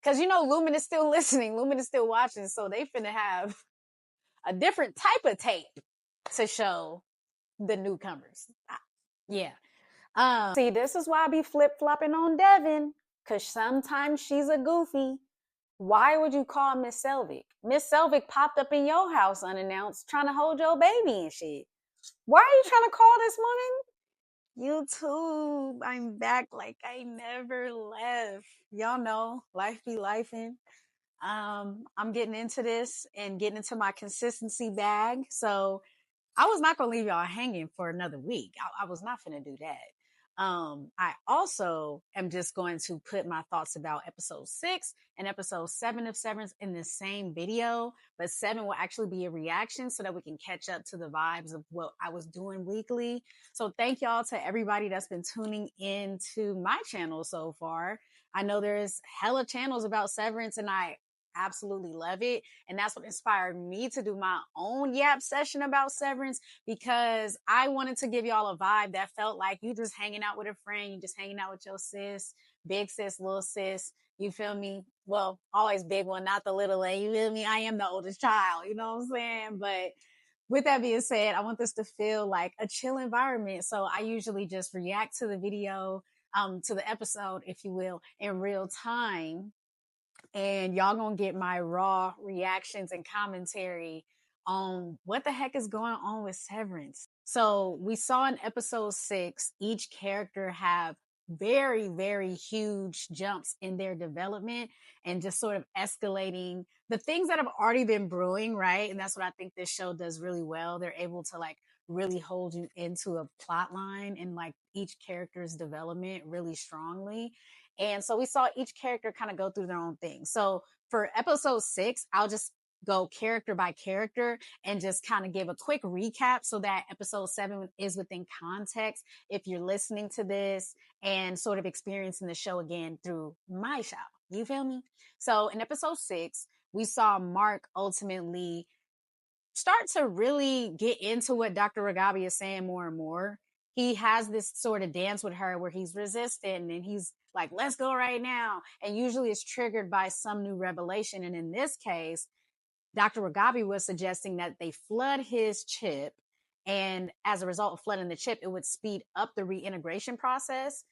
Cause Lumen is still listening. Lumen is still watching. So they finna have a different type of tape to show the newcomers. Yeah. See, this is why I be flip-flopping on Devin. Cause sometimes she's a goofy. Why would you call Miss Selvig? Miss Selvig popped up in your house unannounced trying to hold your baby and shit. Why are you trying to call this woman? YouTube, I'm back like I never left. Y'all know, life be lifing. I'm getting into this and getting into my consistency bag. So I was not going to leave y'all hanging for another week. I was not going to do that. I also am just going to put my thoughts about episode 6 and episode 7 of Severance in the same video, but 7 will actually be a reaction so that we can catch up to the vibes of what I was doing weekly. So thank y'all to everybody that's been tuning in to my channel so far. I know there's hella channels about Severance and I absolutely love it. And that's what inspired me to do my own yap session about Severance, because I wanted to give y'all a vibe that felt like you just hanging out with a friend, you just hanging out with your sis, big sis, little sis. You feel me? Well, always big one, not the little one. You feel me? I am the oldest child. You know what I'm saying? But with that being said, I want this to feel like a chill environment. So I usually just react to the video, to the episode, if you will, in real time, and y'all gonna get my raw reactions and commentary on what the heck is going on with Severance. So we saw in episode 6, each character have very, very huge jumps in their development and just sort of escalating the things that have already been brewing, right? And that's what I think this show does really well. They're able to like really hold you into a plot line and like each character's development really strongly. And so we saw each character kind of go through their own thing. So for episode 6, I'll just go character by character and just kind of give a quick recap so that episode 7 is within context if you're listening to this and sort of experiencing the show again through my show. You feel me? So in episode 6, we saw Mark ultimately start to really get into what Dr. Ragabi is saying more and more. He has this sort of dance with her where he's resistant and he's like, let's go right now. And usually it's triggered by some new revelation. And in this case, Dr. Ragabi was suggesting that they flood his chip. And as a result of flooding the chip, it would speed up the reintegration process.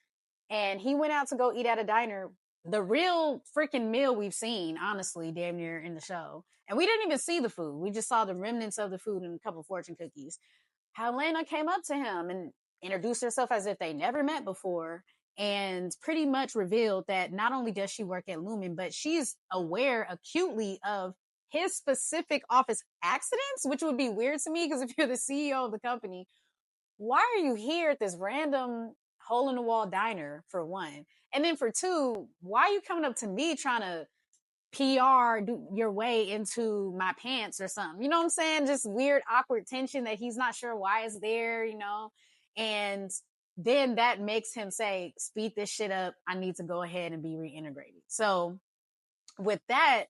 And he went out to go eat at a diner, the real freaking meal we've seen, honestly, damn near in the show. And we didn't even see the food. We just saw the remnants of the food and a couple of fortune cookies. Helena came up to him and introduced herself as if they never met before and pretty much revealed that not only does she work at Lumen, but she's aware acutely of his specific office accidents, which would be weird to me because if you're the CEO of the company, why are you here at this random hole in the wall diner, for one? And then for two, why are you coming up to me trying to PR do your way into my pants or something? You know what I'm saying? Just weird, awkward tension that he's not sure why it's there, And then that makes him say, speed this shit up. I need to go ahead and be reintegrated. So with that,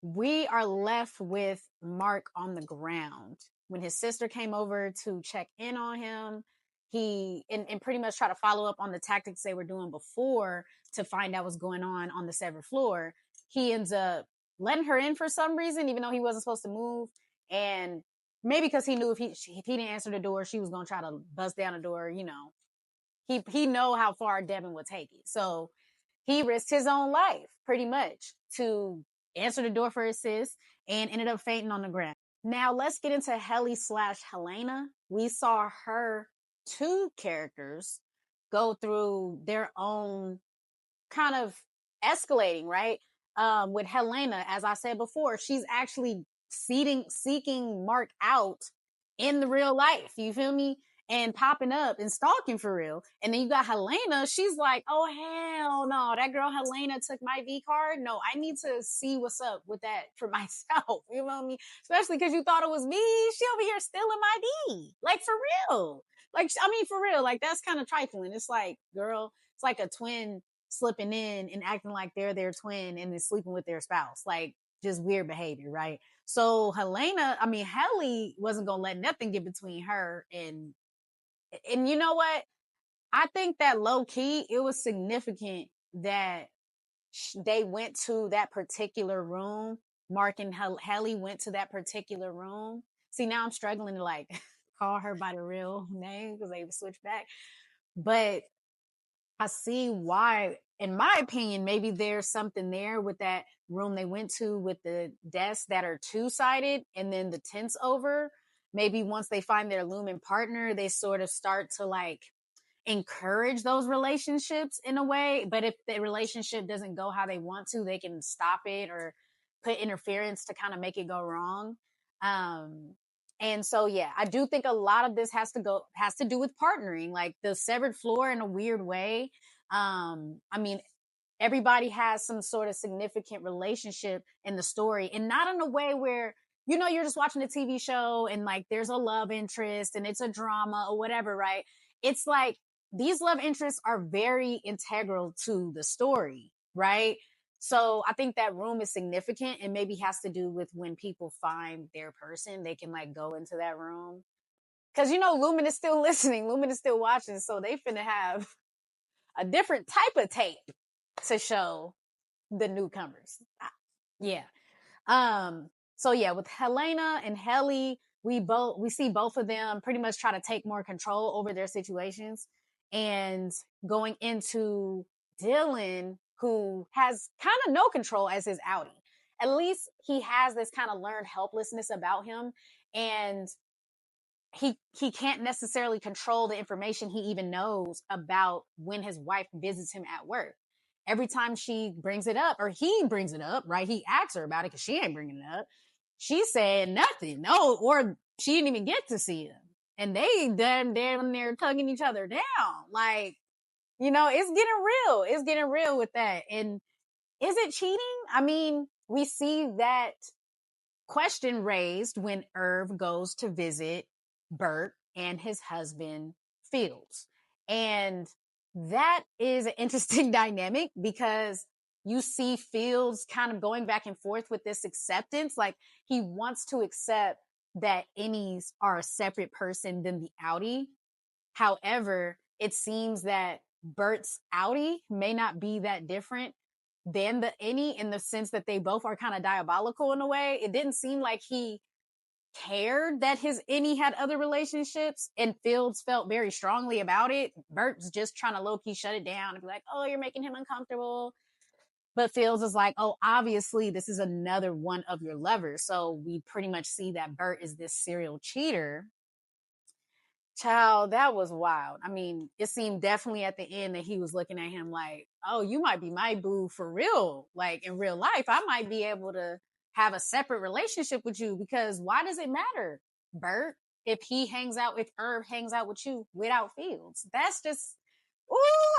we are left with Mark on the ground. When his sister came over to check in on him, he and pretty much try to follow up on the tactics they were doing before to find out what's going on the severed floor. He ends up letting her in for some reason, even though he wasn't supposed to move. And maybe because he knew if he didn't answer the door, she was going to try to bust down the door. He know how far Devin would take it. So he risked his own life pretty much to answer the door for his sis and ended up fainting on the ground. Now let's get into Helly/Helena. We saw her two characters go through their own kind of escalating, right? With Helena, as I said before, she's actually seeking Mark out in the real life. You feel me? And popping up and stalking for real. And then you got Helena. She's like, oh, hell no. That girl Helena took my V card. No, I need to see what's up with that for myself. You know what I mean? Especially because you thought it was me. She over here stealing my V. Like, for real. For real. Like, that's kind of trifling. It's like, girl, it's like a twin slipping in and acting like they're their twin and then sleeping with their spouse. Like, just weird behavior, right? So Helly wasn't going to let nothing get between her and you know what? I think that low key, it was significant that they went to that particular room. Mark and Helly went to that particular room. See, now I'm struggling to like call her by the real name because they switched back. But I see why, in my opinion, maybe there's something there with that room they went to with the desks that are two-sided and then the tents over. Maybe once they find their lumen partner, they sort of start to like encourage those relationships in a way. But if the relationship doesn't go how they want to, they can stop it or put interference to kind of make it go wrong. Um, and so, yeah, I do think a lot of this has to do with partnering, like the severed floor in a weird way. I mean, everybody has some sort of significant relationship in the story, and not in a way where, you're just watching a TV show and like there's a love interest and it's a drama or whatever, right? It's like these love interests are very integral to the story, right? So I think that room is significant and maybe has to do with when people find their person, they can like go into that room. Cause Lumen is still listening, Lumen is still watching, so they finna have a different type of tape to show the newcomers. Yeah. So yeah, with Helena and Helly, we see both of them pretty much try to take more control over their situations, and going into Dylan, who has kind of no control as his outie. At least he has this kind of learned helplessness about him, and he can't necessarily control the information he even knows about when his wife visits him at work. Every time she brings it up, or he brings it up, right? He asks her about it because she ain't bringing it up. She said nothing. No, or she didn't even get to see him. And they down there tugging each other down. Like, it's getting real. It's getting real with that. And is it cheating? I mean, we see that question raised when Irv goes to visit Bert and his husband Fields. And that is an interesting dynamic because you see Fields kind of going back and forth with this acceptance. Like he wants to accept that innies are a separate person than the outie. However, it seems that Bert's outie may not be that different than the innie in the sense that they both are kind of diabolical in a way. It didn't seem like he cared that his innie had other relationships, and Fields felt very strongly about it. Bert's just trying to low-key shut it down and be like, oh, you're making him uncomfortable. But Fields is like, oh, obviously this is another one of your lovers. So we pretty much see that Bert is this serial cheater. Child, that was wild. I mean, it seemed definitely at the end that he was looking at him like, oh, you might be my boo for real. Like in real life, I might be able to have a separate relationship with you, because why does it matter, Bert, if Irv hangs out with you without Fields? That's just,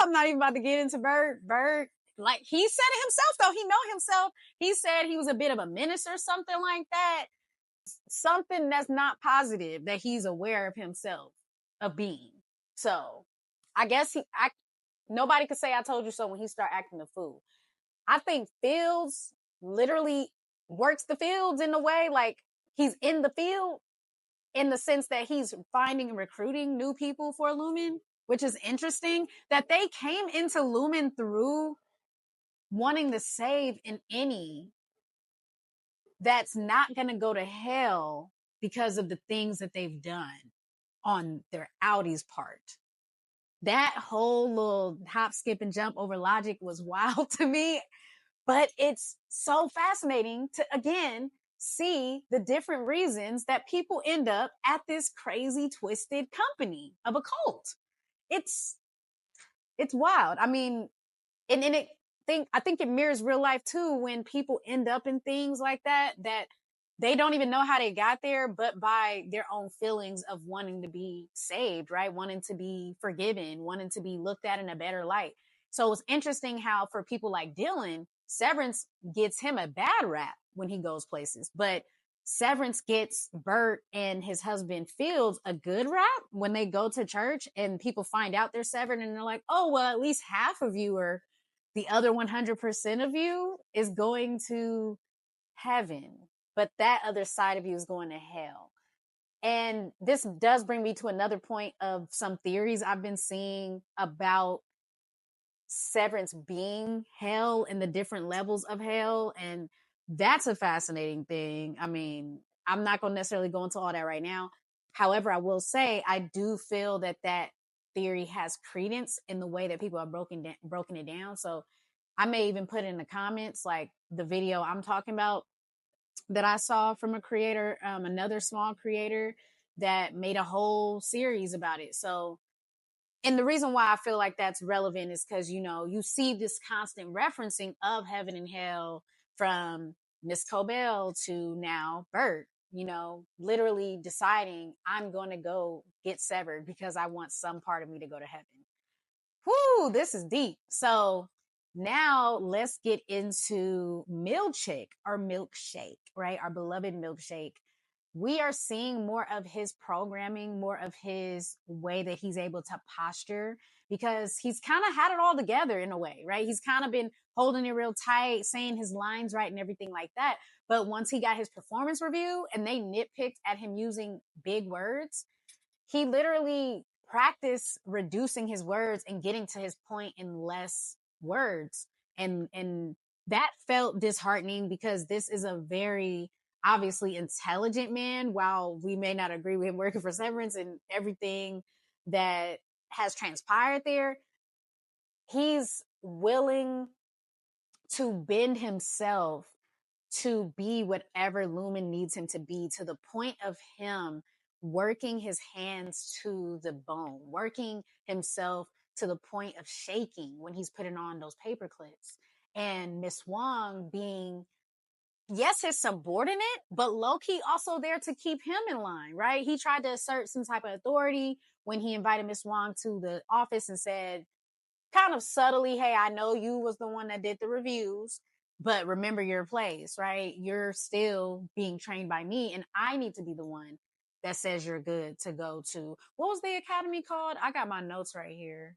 I'm not even about to get into Bert. Bert, like he said it himself though. He know himself. He said he was a bit of a menace or something like that. Something that's not positive that he's aware of himself of being. So I guess nobody could say I told you so when he started acting a fool. I think Fields literally works the fields in a way, like he's in the field in the sense that he's finding and recruiting new people for Lumen, which is interesting that they came into Lumen through wanting to save an innie that's not going to go to hell because of the things that they've done on their outie's part. That whole little hop, skip, and jump over logic was wild to me, but it's so fascinating to, again, see the different reasons that people end up at this crazy, twisted company of a cult. It's wild. I mean, and I think it mirrors real life too, when people end up in things like that they don't even know how they got there, but by their own feelings of wanting to be saved, right? Wanting to be forgiven, wanting to be looked at in a better light. So it's interesting how for people like Dylan, Severance gets him a bad rap when he goes places, but Severance gets Bert and his husband Fields a good rap when they go to church and people find out they're severed, and they're like, oh, well, at least half of you, or the other 100% of you, is going to heaven, but that other side of you is going to hell. And this does bring me to another point of some theories I've been seeing about Severance being hell and the different levels of hell. And that's a fascinating thing. I mean, I'm not going to necessarily go into all that right now. However, I will say I do feel that that theory has credence in the way that people are broken it down. So I may even put in the comments like the video I'm talking about that I saw from a creator, another small creator that made a whole series about it. So, and the reason why I feel like that's relevant is because, you know, you see this constant referencing of heaven and hell from Miss Cobell to now Bert, you know, literally deciding I'm going to go get severed because I want some part of me to go to heaven. Whoo, this is deep. So now let's get into Milkshake, our milkshake, right? Our beloved milkshake. We are seeing more of his programming, more of his way that he's able to posture because he's kind of had it all together in a way, right? He's kind of been holding it real tight, saying his lines right and everything like that. But once he got his performance review and they nitpicked at him using big words, he literally practiced reducing his words and getting to his point in less words. And that felt disheartening because this is a very obviously intelligent man. While we may not agree with him working for Severance and everything that has transpired there, he's willing to bend himself to be whatever Lumen needs him to be, to the point of him working his hands to the bone, working himself to the point of shaking when he's putting on those paper clips. And Miss Wong being, yes, his subordinate, but low-key also there to keep him in line, right? He tried to assert some type of authority when he invited Miss Wong to the office and said, kind of subtly, hey, I know you was the one that did the reviews, but remember your place, right? You're still being trained by me, and I need to be the one that says you're good to go to. What was the academy called? I got my notes right here.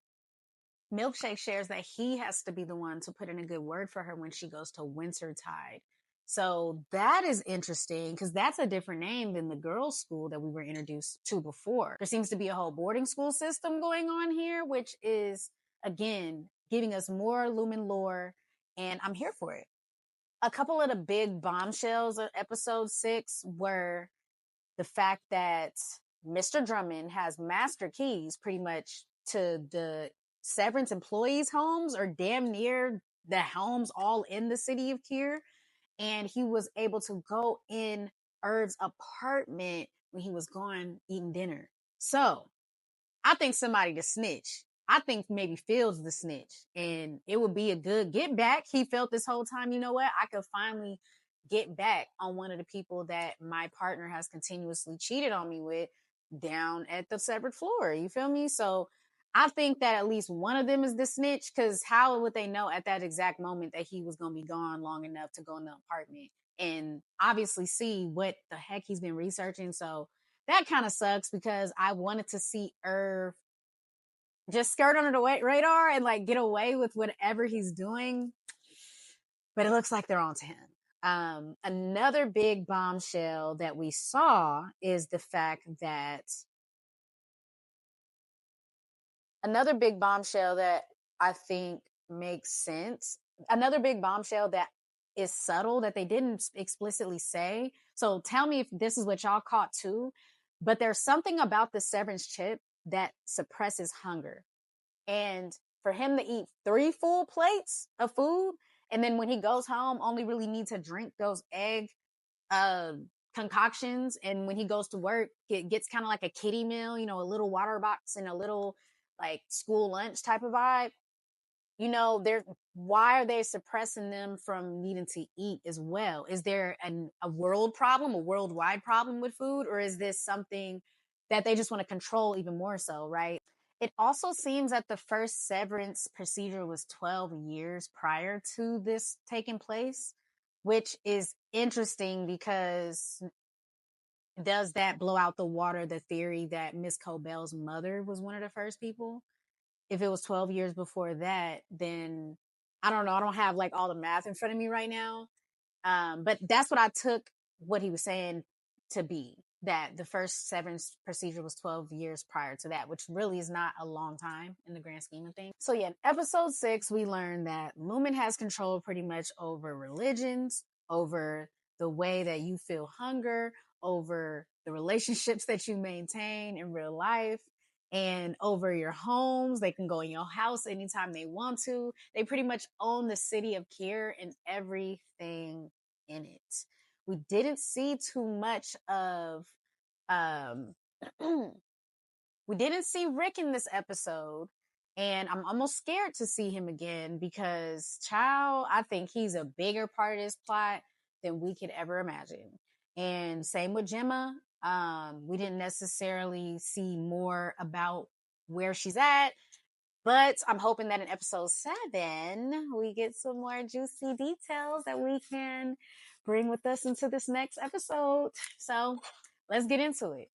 Milkshake shares that he has to be the one to put in a good word for her when she goes to Wintertide. So that is interesting because that's a different name than the girls' school that we were introduced to before. There seems to be a whole boarding school system going on here, which is, again, giving us more Lumen lore, and I'm here for it. A couple of the big bombshells of episode 6 were the fact that Mr. Drummond has master keys pretty much to the Severance employees' homes, or damn near the homes all in the city of Kier. And he was able to go in Irv's apartment when he was gone eating dinner. So I think somebody to snitch. I think maybe Phil's the snitch, and it would be a good get back. He felt this whole time, you know what? I could finally get back on one of the people that my partner has continuously cheated on me with down at the severed floor. You feel me? So I think that at least one of them is the snitch, because how would they know at that exact moment that he was going to be gone long enough to go in the apartment and obviously see what the heck he's been researching? So that kind of sucks because I wanted to see Irv just skirt under the radar and like get away with whatever he's doing. But it looks like they're on to him. Another big bombshell that we saw is the fact that another big bombshell that I think makes sense. Another big bombshell that is subtle that they didn't explicitly say. So tell me if this is what y'all caught too. But there's something about the Severance chip that suppresses hunger. And for him to eat 3 full plates of food, and then when he goes home, only really need to drink those egg uh, concoctions. And when he goes to work, it gets kind of like a kiddie meal, you know, a little water box and a little like school lunch type of vibe. You know, why are they suppressing them from needing to eat as well? Is there a world problem, a worldwide problem with food, or is this something that they just want to control even more so, right? It also seems that the first severance procedure was 12 years prior to this taking place, which is interesting because does that blow out the water the theory that Miss Cobell's mother was one of the first people? If it was 12 years before that, then I don't know. I don't have like all the math in front of me right now. But that's what I took what he was saying to be. that the first severance procedure was 12 years prior to that, which really is not a long time in the grand scheme of things. So yeah, in episode 6, we learned that Lumen has control pretty much over religions, over the way that you feel hunger, over the relationships that you maintain in real life, and over your homes. They can go in your house anytime they want to. They pretty much own the city of Kier and everything in it. We didn't see too much of um we didn't see Rick in this episode, and I'm almost scared to see him again because child, I think he's a bigger part of this plot than we could ever imagine. And same with Gemma. We didn't necessarily see more about where she's at, but I'm hoping that in episode 7, we get some more juicy details that we can bring with us into this next episode. So let's get into it.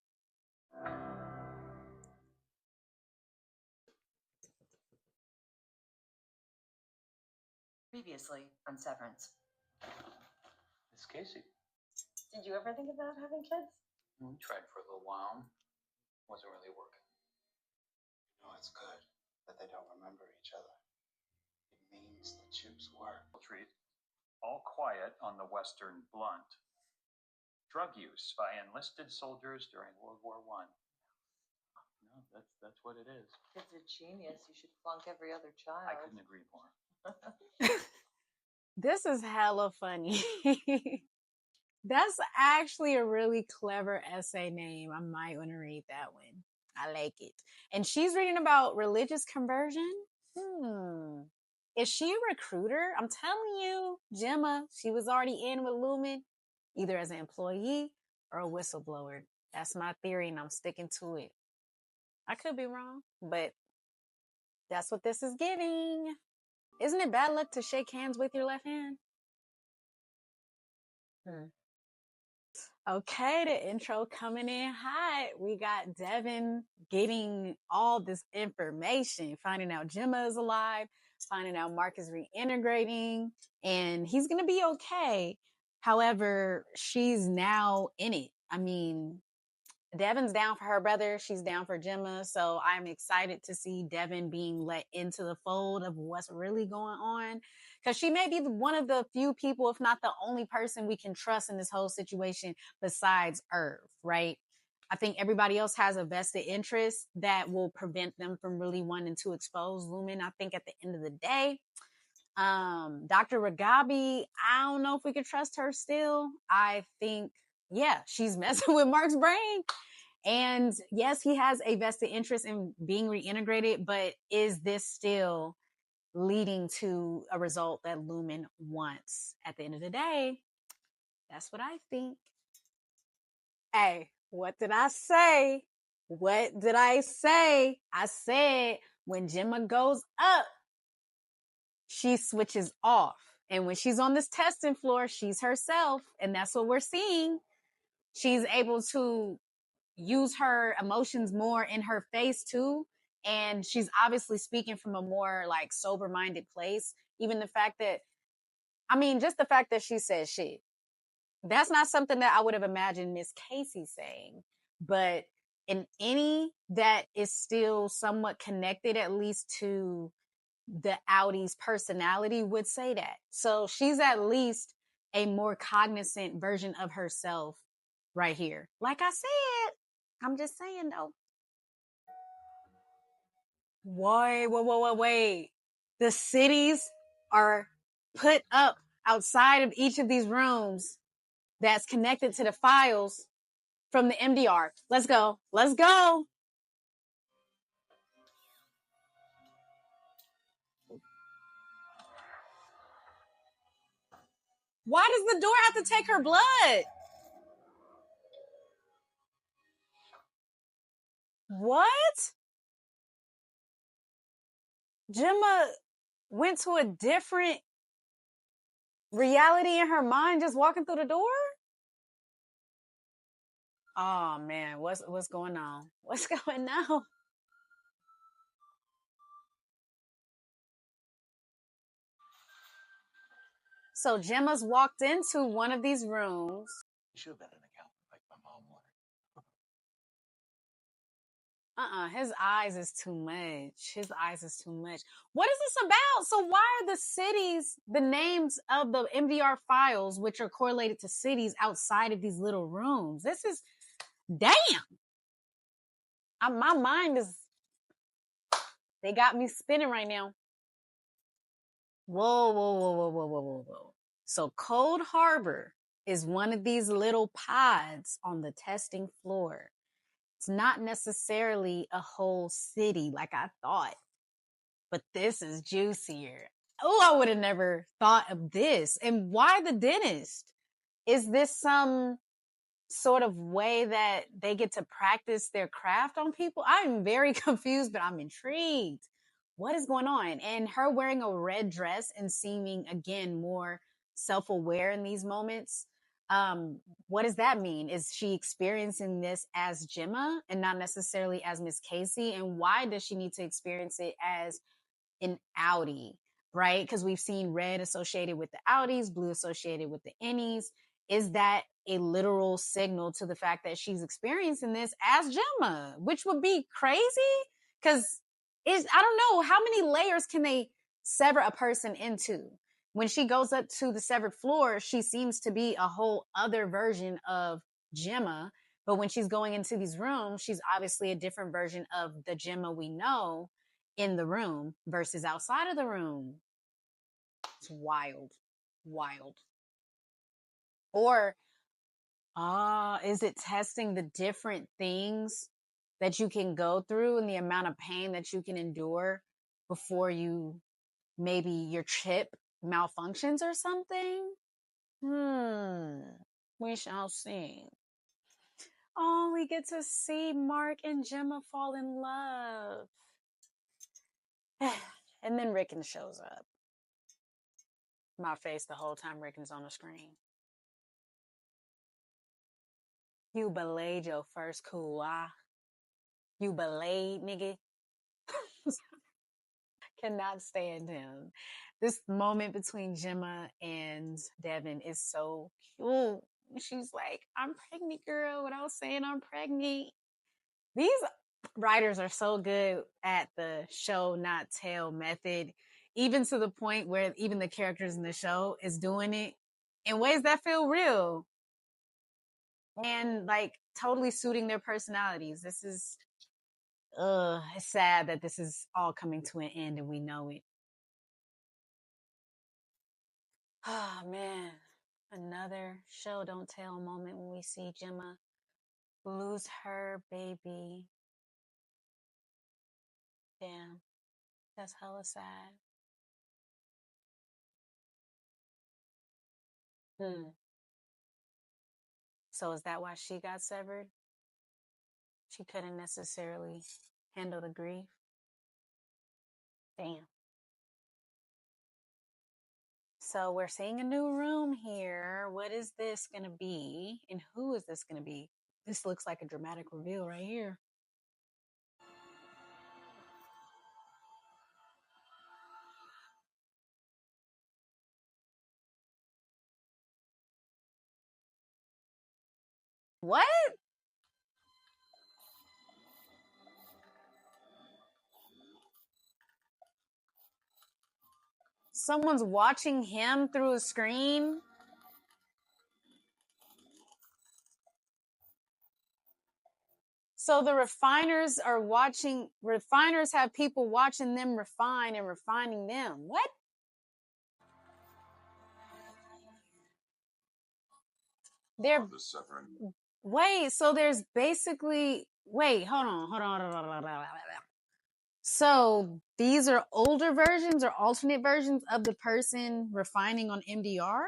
Previously on Severance. Miss Casey. Did you ever think about having kids? We tried for a little while. Wasn't really working. No, it's good that they don't remember each other. It means the chips work. Treat. All quiet on the Western Blunt. Drug use by enlisted soldiers during World War I. No, that's what it is. Kids are genius. You should flunk every other child. I couldn't agree more. This is hella funny. That's actually a really clever essay name. I might want to read that one. I like it. And she's reading about religious conversion. Is she a recruiter? I'm telling you, Gemma, she was already in with Lumen, either as an employee or a whistleblower. That's my theory, and I'm sticking to it. I could be wrong, but that's what this is giving. Isn't it bad luck to shake hands with your left hand? Okay, the intro coming in hot. We got Devin getting all this information, finding out Gemma is alive, finding out Mark is reintegrating, and he's going to be okay. However, she's now in it. I mean, Devin's down for her brother. She's down for Gemma. So I'm excited to see Devin being let into the fold of what's really going on. Because she may be one of the few people, if not the only person we can trust in this whole situation besides Irv, right? I think everybody else has a vested interest that will prevent them from really wanting to expose Lumen. I think at the end of the day, Dr. Ragabi, I don't know if we could trust her still. I think, yeah, she's messing with Mark's brain. And yes, he has a vested interest in being reintegrated, but is this still leading to a result that Lumen wants? At the end of the day, that's what I think. Hey, what did I say? What did I say? I said when Gemma goes up, she switches off. And when she's on this testing floor, she's herself. And that's what we're seeing. She's able to use her emotions more in her face too. And she's obviously speaking from a more like sober minded place. Even the fact that, I mean, just the fact that she says shit. That's not something that I would have imagined Miss Casey saying. But in any that is still somewhat connected, at least to the Audi's personality, would say that. So she's at least a more cognizant version of herself right here. Like I said, I'm just saying though. Wait. The cities are put up outside of each of these rooms that's connected to the files from the MDR. Let's go. Let's go. Why does the door have to take her blood? What? Gemma went to a different reality in her mind just walking through the door? Oh man, what's going on? What's going on? So Gemma's walked into one of these rooms. You should have been an accountant like my mom wanted. His eyes is too much. His eyes is too much. What is this about? So why are the cities, the names of the MVR files, which are correlated to cities outside of these little rooms? This is, damn. My mind is, they got me spinning right now. Whoa, whoa, whoa, whoa, whoa, whoa, whoa, whoa. So Cold Harbor is one of these little pods on the testing floor. It's not necessarily a whole city like I thought, but this is juicier. Oh, I would have never thought of this. And why the dentist? Is this some sort of way that they get to practice their craft on people? I'm very confused, but I'm intrigued. What is going on? And her wearing a red dress and seeming again more self-aware in these moments. What does that mean? Is she experiencing this as Gemma and not necessarily as Miss Casey? And why does she need to experience it as an outie, right? Because we've seen red associated with the outies, blue associated with the innies. Is that a literal signal to the fact that she's experiencing this as Gemma, which would be crazy? Because I don't know, how many layers can they sever a person into? When she goes up to the severed floor, she seems to be a whole other version of Gemma. But when she's going into these rooms, she's obviously a different version of the Gemma we know in the room versus outside of the room. It's wild. Wild. Or, is it testing the different things that you can go through and the amount of pain that you can endure before maybe your chip malfunctions or something? We shall see. Oh, we get to see Mark and Gemma fall in love. And then Rickon shows up. My face the whole time Rickon's on the screen. You belayed your first coup, You belayed, nigga. Cannot stand him. This moment between Gemma and Devin is so cute. She's like, I'm pregnant, girl, without saying I'm pregnant. These writers are so good at the show, not tell method, even to the point where even the characters in the show is doing it in ways that feel real and like totally suiting their personalities. This is, it's sad that this is all coming to an end and we know it. Oh man, another show don't tell moment when we see Gemma lose her baby. Damn, that's hella sad. So is that why she got severed? She couldn't necessarily handle the grief. Damn. So we're seeing a new room here. What is this going to be? And who is this going to be? This looks like a dramatic reveal right here. What? Someone's watching him through a screen? So the refiners have people watching them refine and refining them. What? Wait, so there's basically, hold on. So these are older versions or alternate versions of the person refining on MDR?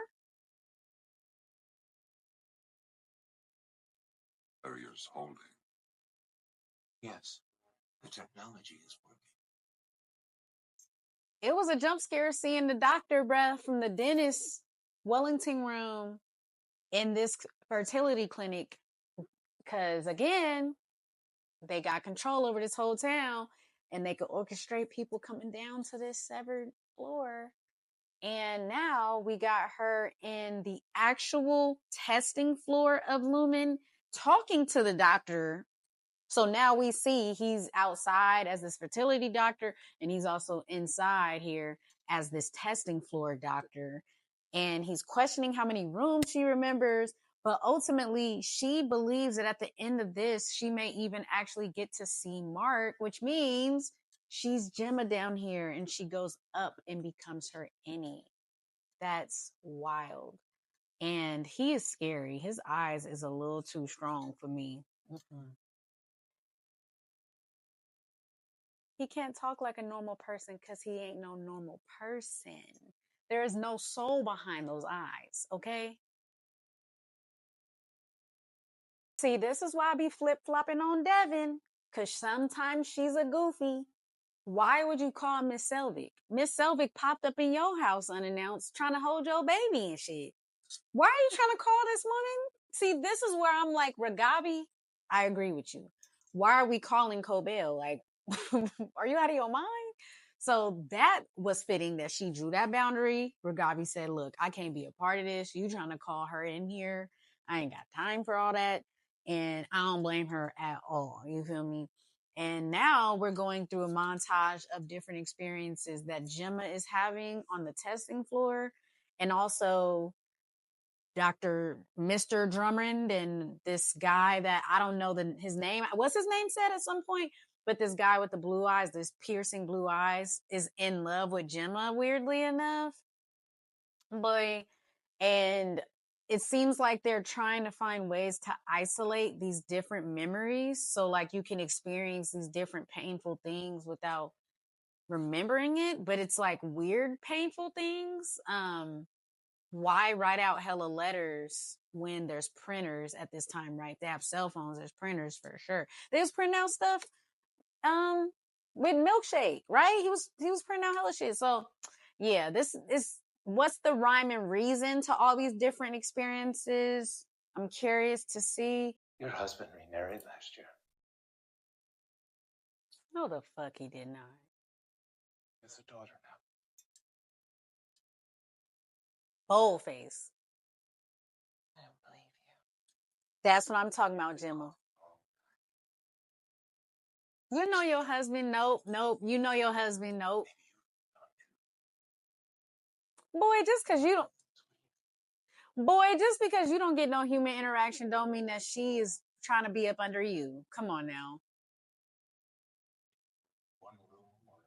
Barriers holding. Yes, the technology is working. It was a jump scare seeing the doctor, bruh, from the dentist Wellington room in this fertility clinic. Because again, they got control over this whole town and they could orchestrate people coming down to this severed floor. And now we got her in the actual testing floor of Lumen talking to the doctor So now we see he's outside as this fertility doctor, and he's also inside here as this testing floor doctor. And he's questioning how many rooms she remembers. But ultimately, she believes that at the end of this, she may even actually get to see Mark, which means she's Gemma down here and she goes up and becomes her innie. That's wild. And he is scary. His eyes is a little too strong for me. Mm-mm. He can't talk like a normal person because he ain't no normal person. There is no soul behind those eyes, okay? See, this is why I be flip-flopping on Devin, because sometimes she's a goofy. Why would you call Miss Selvig? Miss Selvig popped up in your house unannounced trying to hold your baby and shit. Why are you trying to call this woman? See, this is where I'm like, Ragabi, I agree with you. Why are we calling Cobell? Like, are you out of your mind? So that was fitting that she drew that boundary. Ragabi said, look, I can't be a part of this. You trying to call her in here. I ain't got time for all that. And I don't blame her at all. You feel me? And now we're going through a montage of different experiences that Gemma is having on the testing floor. And also Mr. Drummond and this guy that I don't know his name. What's his name said at some point? But this guy with the blue eyes, this piercing blue eyes, is in love with Gemma, weirdly enough. Boy, and it seems like they're trying to find ways to isolate these different memories. So like you can experience these different painful things without remembering it, but it's like weird, painful things. Why write out hella letters when there's printers at this time, right? They have cell phones, there's printers for sure. They was printing out stuff with Milkshake, right? He was printing out hella shit. So yeah, this is what's the rhyme and reason to all these different experiences? I'm curious to see. Your husband remarried last year. No, the fuck he did not. He has a daughter now. Boldface. I don't believe you. That's what I'm talking about, Gemma. You know your husband. Nope. You know your husband. Nope. Boy, just because you don't get no human interaction don't mean that she is trying to be up under you. Come on now. One room or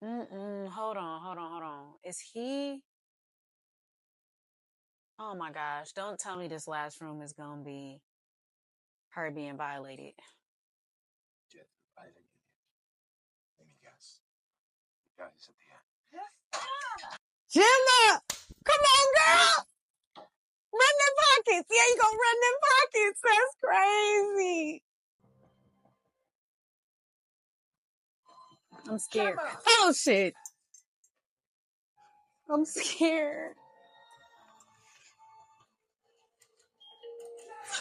another. Hold on. Is he? Oh my gosh. Don't tell me this last room is going to be her being violated. Jet provided you. Let me guess. The guy's at the end. Gemma! Come on, girl! Run them pockets. Yeah, you gonna run them pockets. That's crazy. I'm scared. Gemma. Oh, shit. I'm scared.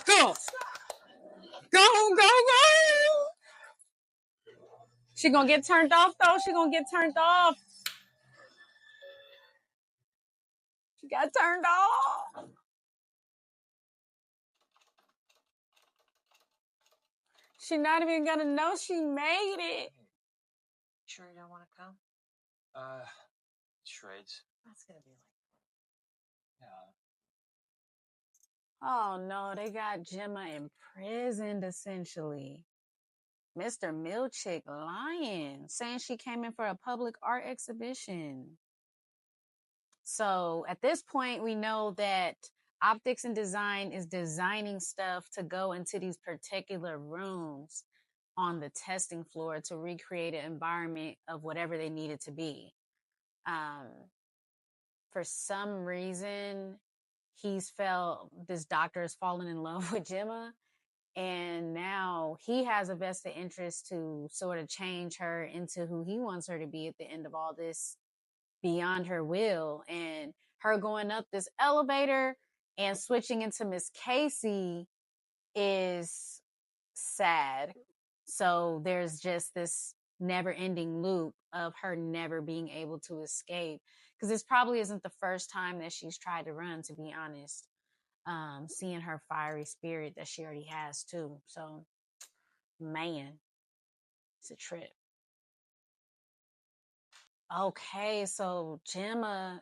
Go. Go. She gonna get turned off, though. She gonna get turned off. She got turned off. She not even gonna know she made it. Sure you don't want to come? Charades. That's gonna be like. Yeah. Oh no, they got Gemma imprisoned essentially. Mr. Milchick lying, saying she came in for a public art exhibition. So at this point, we know that optics and design is designing stuff to go into these particular rooms on the testing floor to recreate an environment of whatever they need it to be. For some reason, this doctor has fallen in love with Gemma. And now he has a vested interest to sort of change her into who he wants her to be at the end of all this beyond her will. And her going up this elevator and switching into Miss Casey is sad. So there's just this never ending loop of her never being able to escape. Because this probably isn't the first time that she's tried to run, to be honest. seeing her fiery spirit that she already has too. So, man, it's a trip. Okay, so Gemma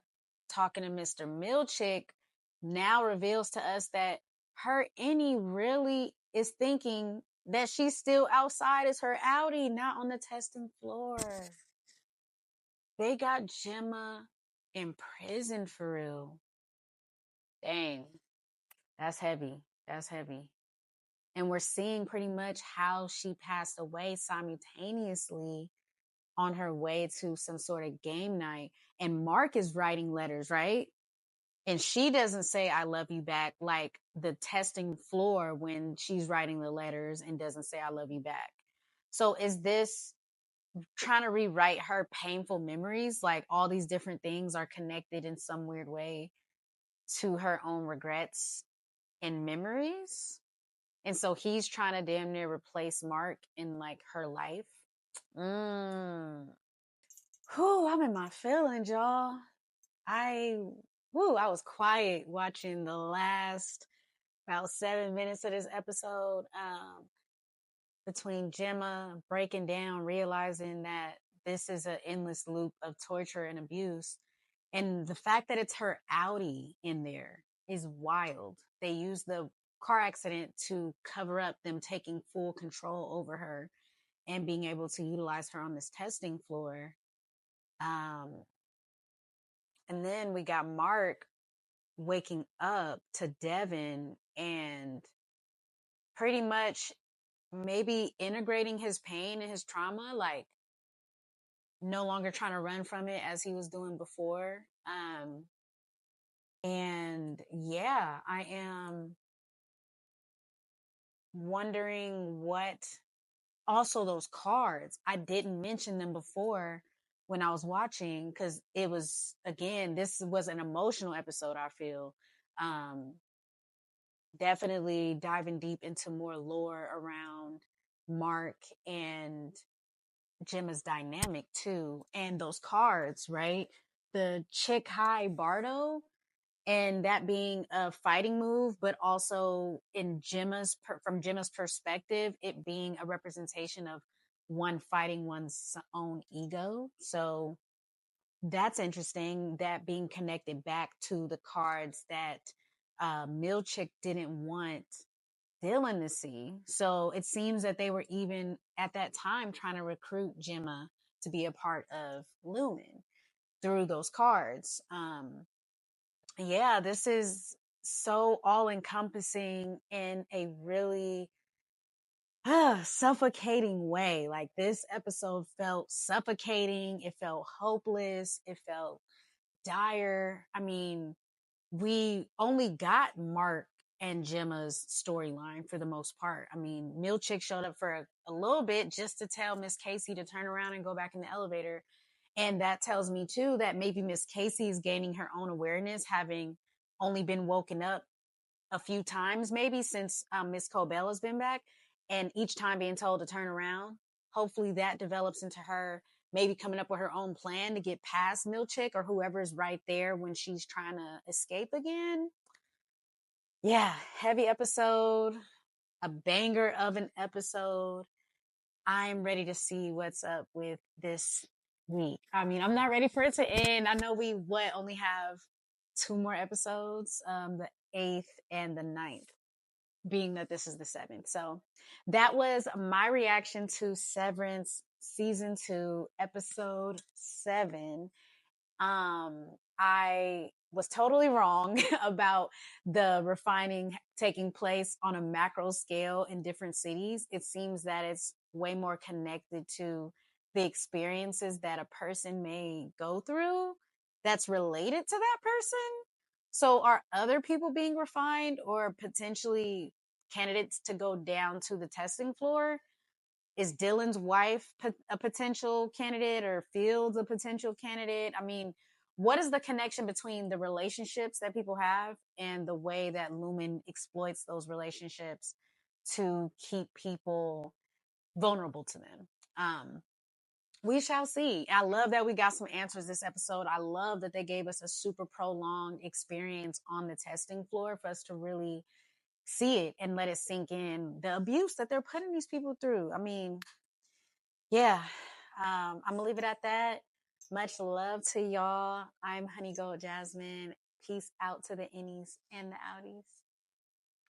talking to Mr. Milchick now reveals to us that her innie really is thinking that she's still outside as her outie, not on the testing floor. They got Gemma in prison for real. Dang, that's heavy. That's heavy. And we're seeing pretty much how she passed away simultaneously on her way to some sort of game night. And Mark is writing letters, right? And she doesn't say, I love you back, like the testing floor when she's writing the letters and doesn't say, I love you back. So is this trying to rewrite her painful memories? Like all these different things are connected in some weird way to her own regrets and memories. And so he's trying to damn near replace Mark in like her life. Whew, I'm in my feelings, y'all. I was quiet watching the last about 7 minutes of this episode. Between Gemma breaking down, realizing that this is an endless loop of torture and abuse. And the fact that it's her outie in there is wild. They use the car accident to cover up them taking full control over her and being able to utilize her on this testing floor. And then we got Mark waking up to Devin and pretty much maybe integrating his pain and his trauma, like no longer trying to run from it as he was doing before. And yeah, I am wondering what also those cards. I didn't mention them before when I was watching because it was, again, this was an emotional episode, I feel. Definitely diving deep into more lore around Mark and Gemma's dynamic too. And those cards, right? The Chick High Bardo, and that being a fighting move, but also in from Gemma's perspective, it being a representation of one fighting one's own ego. So that's interesting, that being connected back to the cards that Milchick didn't want Dylan to see. So it seems that they were even at that time trying to recruit Gemma to be a part of Lumen through those cards. Yeah, this is so all encompassing in a really suffocating way. Like this episode felt suffocating. It felt hopeless. It felt dire. I mean, we only got Mark and Gemma's storyline for the most part. I mean, Milchick showed up for a little bit just to tell Miss Casey to turn around and go back in the elevator. And that tells me too that maybe Miss Casey is gaining her own awareness, having only been woken up a few times, maybe since Miss Cobell has been back, and each time being told to turn around. Hopefully that develops into her maybe coming up with her own plan to get past Milchick or whoever's right there when she's trying to escape again. Yeah, heavy episode, a banger of an episode. I'm ready to see what's up with this week. I mean, I'm not ready for it to end. I know we only have 2 more episodes, the 8th and the 9th, being that this is the 7th. So that was my reaction to Severance season 2, episode 7. I was totally wrong about the refining taking place on a macro scale in different cities. It seems that it's way more connected to the experiences that a person may go through that's related to that person. So are other people being refined or potentially candidates to go down to the testing floor? Is Dylan's wife a potential candidate or Fields a potential candidate? I mean, what is the connection between the relationships that people have and the way that Lumen exploits those relationships to keep people vulnerable to them? We shall see. I love that we got some answers this episode. I love that they gave us a super prolonged experience on the testing floor for us to really see it and let it sink in, the abuse that they're putting these people through. I mean, yeah. I'm gonna leave it at that. Much love to y'all. I'm Honey Gold Jasmine. Peace out to the innies and the outies.